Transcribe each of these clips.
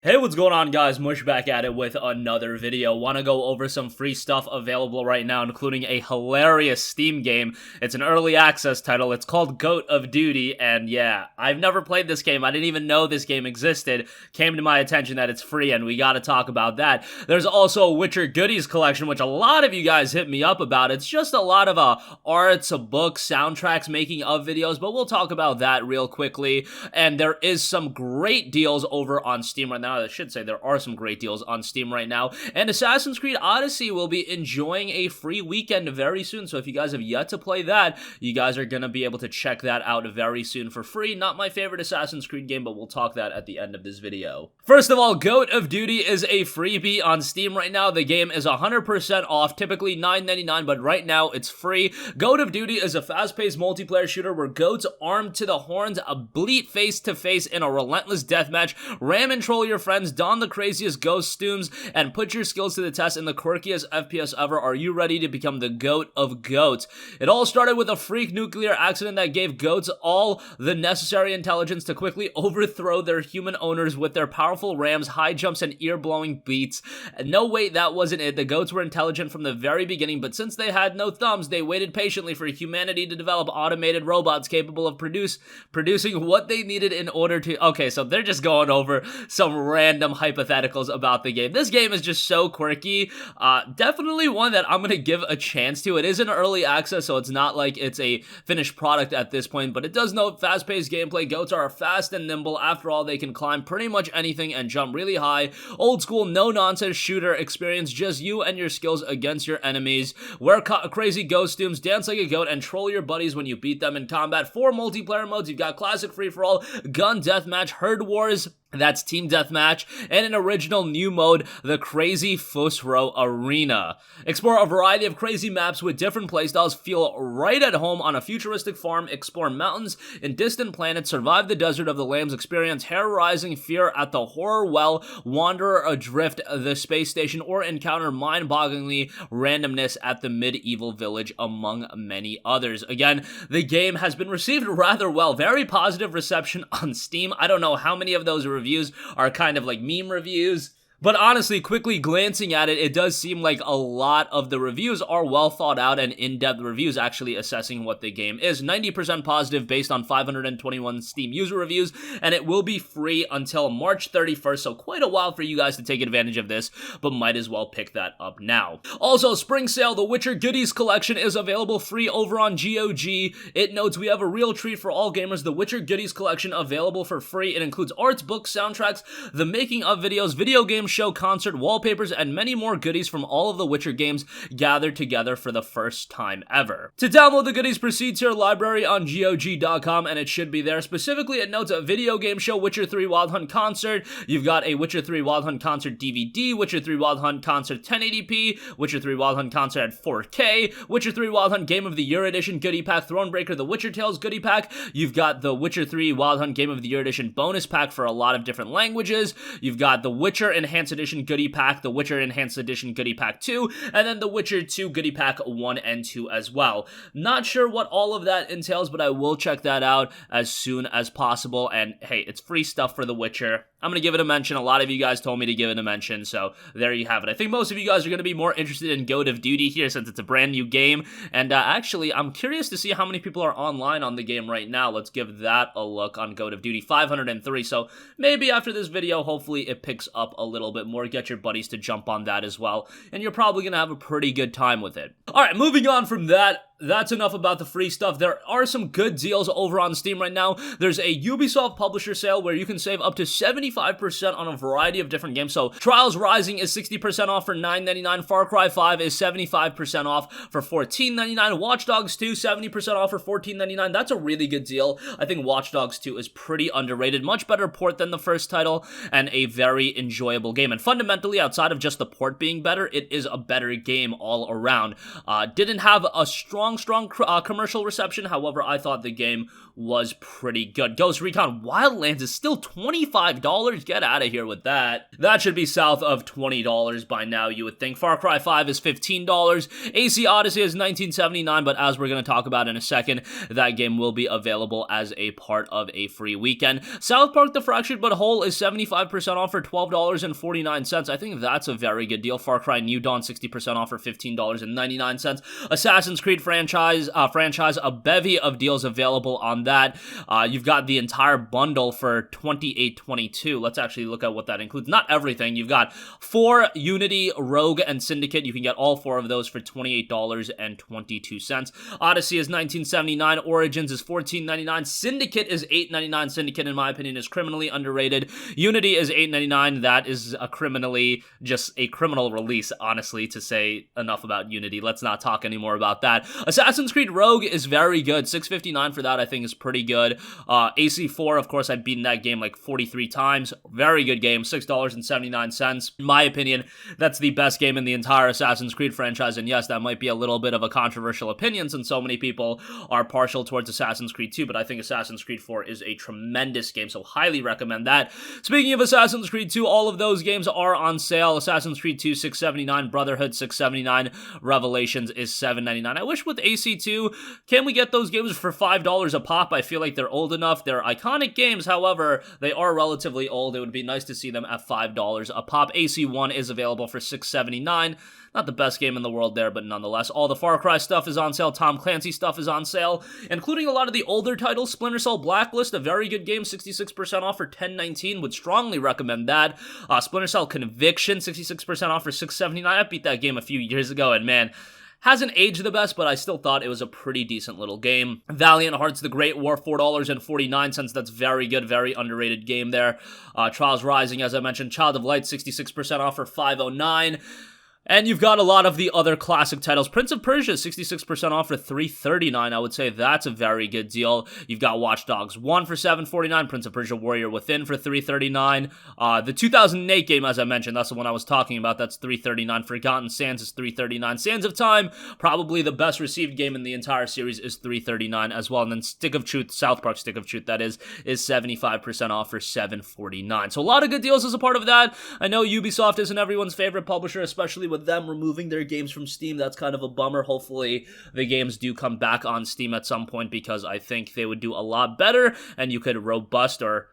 Hey, what's going on, guys? Mush back at it with another video. Want to go over some free stuff available right now, including a hilarious Steam game. It's an early access title. It's called Goat of Duty, and yeah, I've never played this game. I didn't even know this game existed. Came to my attention that it's free, and we gotta talk about that. There's also a Witcher Goodies collection, which a lot of you guys hit me up about. It's just a lot of arts, books, soundtracks, making of videos, but we'll talk about that real quickly. And there is some great deals over on Steam right now. I should say there are some great deals on Steam right now, and Assassin's Creed Odyssey will be enjoying a free weekend very soon, so if you guys have yet to play that, you guys are going to be able to check that out very soon for free. Not my favorite Assassin's Creed game, but we'll talk that at the end of this video. First of all, Goat of Duty is a freebie on Steam right now. The game is 100% off, typically $9.99, but right now it's free. Goat of Duty is a fast-paced multiplayer shooter where goats armed to the horns bleat face-to-face in a relentless deathmatch, ram and troll your friends, don the craziest costumes, and put your skills to the test in the quirkiest FPS ever. Are you ready to become the goat of goats? It all started with a freak nuclear accident that gave goats all the necessary intelligence to quickly overthrow their human owners with their powerful rams, high jumps, and ear-blowing beats. No, wait, that wasn't it. The goats were intelligent from the very beginning, but since they had no thumbs, they waited patiently for humanity to develop automated robots capable of producing what they needed in order to... Okay, so they're just going over some random hypotheticals about the game. This game is just so quirky. Definitely one that I'm gonna give a chance to. It is an early access, so it's not like it's a finished product at this point, but it does note fast-paced gameplay. Goats are fast and nimble. After all, they can climb pretty much anything and jump really high. Old school, no-nonsense shooter experience, just you and your skills against your enemies. Wear crazy costumes, dance like a goat, and troll your buddies when you beat them in combat. 4 multiplayer modes. You've got classic free-for-all, gun deathmatch, herd wars, that's Team Deathmatch, and an original new mode, the Crazy Fusro Arena. Explore a variety of crazy maps with different playstyles, feel right at home on a futuristic farm, explore mountains and distant planets, survive the Desert of the Lambs, experience hair-rising fear at the horror well, wander adrift the space station, or encounter mind-bogglingly randomness at the medieval village, among many others. Again, the game has been received rather well. Very positive reception on Steam. I don't know how many of those reviews are kind of like meme reviews, but honestly, quickly glancing at it, it does seem like a lot of the reviews are well thought out and in-depth reviews actually assessing what the game is. 90% positive based on 521 Steam user reviews, and it will be free until March 31st, so quite a while for you guys to take advantage of this, but might as well pick that up now. Also, Spring Sale, the Witcher Goodies collection is available free over on GOG. It notes we have a real treat for all gamers, the Witcher Goodies collection available for free. It includes arts, books, soundtracks, the making of videos, video games, show, concert, wallpapers, and many more goodies from all of the Witcher games gathered together for the first time ever. To download the goodies, proceed to your library on GOG.com, and it should be there. Specifically, it notes a video game show, Witcher 3 Wild Hunt Concert. You've got a Witcher 3 Wild Hunt Concert DVD, Witcher 3 Wild Hunt Concert 1080p, Witcher 3 Wild Hunt Concert at 4K, Witcher 3 Wild Hunt Game of the Year Edition Goodie Pack, Thronebreaker, the Witcher Tales Goodie Pack. You've got the Witcher 3 Wild Hunt Game of the Year Edition bonus pack for a lot of different languages. You've got the Witcher Enhanced Edition Goodie Pack, the Witcher Enhanced Edition Goodie Pack 2, and then the Witcher 2 Goodie Pack 1 and 2 as well. Not sure what all of that entails, but I will check that out as soon as possible, and hey, it's free stuff for The Witcher. I'm going to give it a mention. A lot of you guys told me to give it a mention, so there you have it. I think most of you guys are going to be more interested in Goat of Duty here since it's a brand new game, and actually, I'm curious to see how many people are online on the game right now. Let's give that a look on Goat of Duty. 503, so maybe after this video, hopefully it picks up a little bit more. Get your buddies to jump on that as well, and you're probably going to have a pretty good time with it. Alright, moving on from that, that's enough about the free stuff. There are some good deals over on Steam right now. There's a Ubisoft Publisher Sale where you can save up to 75% on a variety of different games. So Trials Rising is 60% off for $9.99. Far Cry 5 is 75% off for $14.99. Watch Dogs 2, 70% off for $14.99. That's a really good deal. I think Watch Dogs 2 is pretty underrated. Much better port than the first title, and a very enjoyable game. And fundamentally, outside of just the port being better, it is a better game all around. Didn't have a strong strong commercial reception. However, I thought the game was pretty good. Ghost Recon Wildlands is still $25. Get out of here with that. That should be south of $20 by now, you would think. Far Cry 5 is $15. AC Odyssey is $19.79, but as we're going to talk about in a second, that game will be available as a part of a free weekend. South Park The Fractured But Whole is 75% off for $12.49. I think that's a very good deal. Far Cry New Dawn 60% off for $15.99. Assassin's Creed franchise, a bevy of deals available on that. You've got the entire bundle for $28.22. Let's actually look at what that includes. Not everything. You've got 4 Unity, Rogue, and Syndicate. You can get all 4 of those for $28.22. Odyssey is $19.79. Origins is $14.99. Syndicate is $8.99. Syndicate, in my opinion, is criminally underrated. Unity is $8.99. That is just a criminal release, honestly, to say enough about Unity. Let's not talk anymore about that. Assassin's Creed Rogue is very good. $6.59 for that, I think, is pretty good. AC4, of course, I've beaten that game like 43 times. Very good game. $6.79. In my opinion, that's the best game in the entire Assassin's Creed franchise, and yes, that might be a little bit of a controversial opinion since so many people are partial towards Assassin's Creed 2, but I think Assassin's Creed 4 is a tremendous game, so highly recommend that. Speaking of Assassin's Creed 2, all of those games are on sale. Assassin's Creed 2, $6.79. Brotherhood, $6.79. Revelations is $7.99. I wish with AC2, can we get those games for $5 a pop? I feel like they're old enough. They're iconic games, however, they are relatively old. It would be nice to see them at $5 a pop. AC1 is available for $6.79. Not the best game in the world there, but nonetheless, all the Far Cry stuff is on sale. Tom Clancy stuff is on sale, including a lot of the older titles. Splinter Cell Blacklist, a very good game, 66% off for $10.19. Would strongly recommend that. Splinter Cell Conviction, 66% off for $6.79. I beat that game a few years ago, and man, hasn't aged the best, but I still thought it was a pretty decent little game. Valiant Hearts The Great War, $4.49. That's very good, very underrated game there. Trials Rising, as I mentioned. Child of Light, 66% off for $5.09. And you've got a lot of the other classic titles. Prince of Persia, 66% off for $3.39. I would say that's a very good deal. You've got Watch Dogs 1 for $7.49. Prince of Persia Warrior Within for $3.39. The 2008 game, as I mentioned, that's the one I was talking about. That's $3.39. Forgotten Sands is $3.39. Sands of Time, probably the best received game in the entire series, is $3.39 as well. And then Stick of Truth, South Park Stick of Truth, that is 75% off for $7.49. So a lot of good deals as a part of that. I know Ubisoft isn't everyone's favorite publisher, especially with them removing their games from Steam. That's kind of a bummer. Hopefully the games do come back on Steam at some point, because I think they would do a lot better, and you could robust or,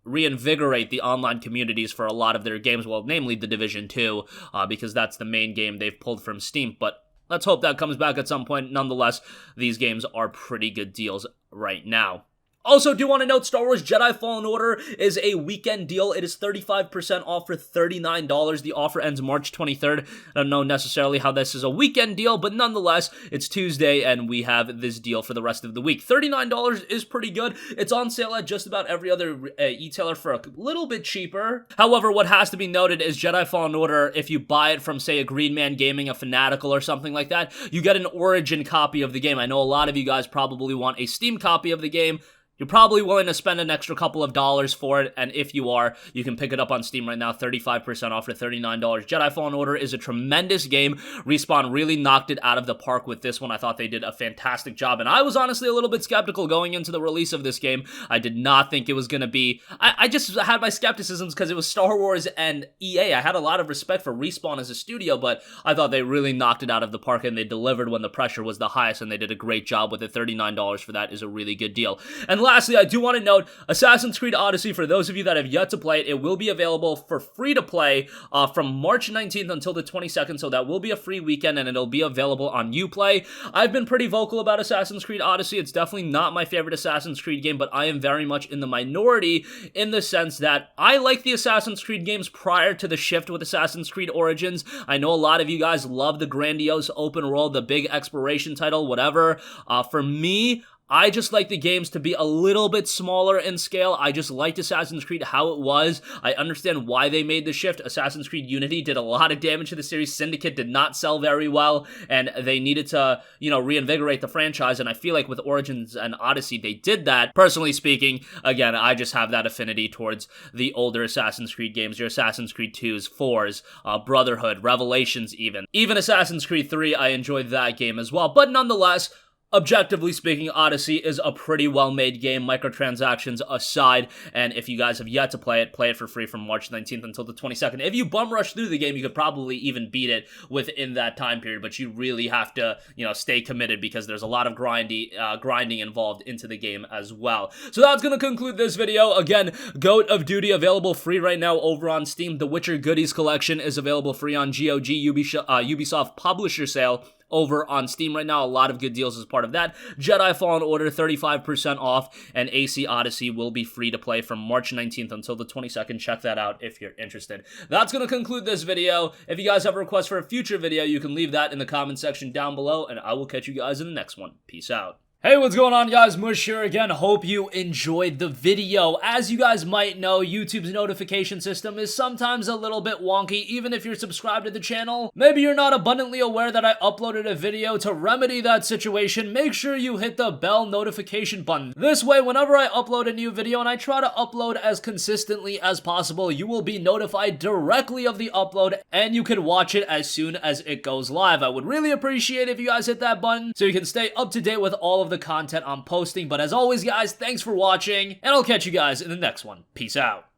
reinvigorate the online communities for a lot of their games, well, namely The Division 2, because that's the main game they've pulled from Steam, but let's hope that comes back at some point. Nonetheless, these games are pretty good deals right now. Also, do want to note, Star Wars Jedi Fallen Order is a weekend deal. It is 35% off for $39. The offer ends March 23rd. I don't know necessarily how this is a weekend deal, but nonetheless, it's Tuesday, and we have this deal for the rest of the week. $39 is pretty good. It's on sale at just about every other e-tailer for a little bit cheaper. However, what has to be noted is Jedi Fallen Order, if you buy it from, say, a Green Man Gaming, a Fanatical, or something like that, you get an Origin copy of the game. I know a lot of you guys probably want a Steam copy of the game. You're probably willing to spend an extra couple of dollars for it, and if you are, you can pick it up on Steam right now, 35% off for $39. Jedi Fallen Order is a tremendous game. Respawn really knocked it out of the park with this one. I thought they did a fantastic job, and I was honestly a little bit skeptical going into the release of this game. I did not think it was going to be... I just had my skepticisms because it was Star Wars and EA. I had a lot of respect for Respawn as a studio, but I thought they really knocked it out of the park, and they delivered when the pressure was the highest, and they did a great job with it. $39 for that is a really good deal. And lastly, I do want to note, Assassin's Creed Odyssey, for those of you that have yet to play it, it will be available for free to play from March 19th until the 22nd, so that will be a free weekend, and it'll be available on Uplay. I've been pretty vocal about Assassin's Creed Odyssey. It's definitely not my favorite Assassin's Creed game, but I am very much in the minority in the sense that I like the Assassin's Creed games prior to the shift with Assassin's Creed Origins. I know a lot of you guys love the grandiose open world, the big exploration title, whatever. For me, I just like the games to be a little bit smaller in scale. I just liked Assassin's Creed how it was. I understand why they made the shift. Assassin's Creed Unity did a lot of damage to the series. Syndicate did not sell very well, and they needed to, reinvigorate the franchise, and I feel like with Origins and Odyssey, they did that. Personally speaking, again, I just have that affinity towards the older Assassin's Creed games, your Assassin's Creed 2s, 4s, Brotherhood, Revelations even. Even Assassin's Creed 3, I enjoyed that game as well, but nonetheless, objectively speaking, Odyssey is a pretty well-made game, microtransactions aside, and if you guys have yet to play it for free from March 19th until the 22nd. If you bum rush through the game, you could probably even beat it within that time period, but you really have to, stay committed because there's a lot of grinding involved into the game as well. So that's going to conclude this video. Again, Goat of Duty available free right now over on Steam. The Witcher Goodies Collection is available free on GOG, Ubisoft Publisher Sale over on Steam right now. A lot of good deals as part of that. Jedi Fallen Order 35% off, and AC Odyssey will be free to play from March 19th until the 22nd. Check that out if you're interested. That's going to conclude this video. If you guys have a request for a future video, you can leave that in the comment section down below, and I will catch you guys in the next one. Peace out. Hey, what's going on, guys? Mush here again. Hope you enjoyed the video. As you guys might know, YouTube's notification system is sometimes a little bit wonky, even if you're subscribed to the channel. Maybe you're not abundantly aware that I uploaded a video. To remedy that situation, make sure you hit the bell notification button. This way, whenever I upload a new video, and I try to upload as consistently as possible, you will be notified directly of the upload, and you can watch it as soon as it goes live. I would really appreciate it if you guys hit that button so you can stay up to date with all of the content I'm posting. But as always, guys, thanks for watching, and I'll catch you guys in the next one. Peace out.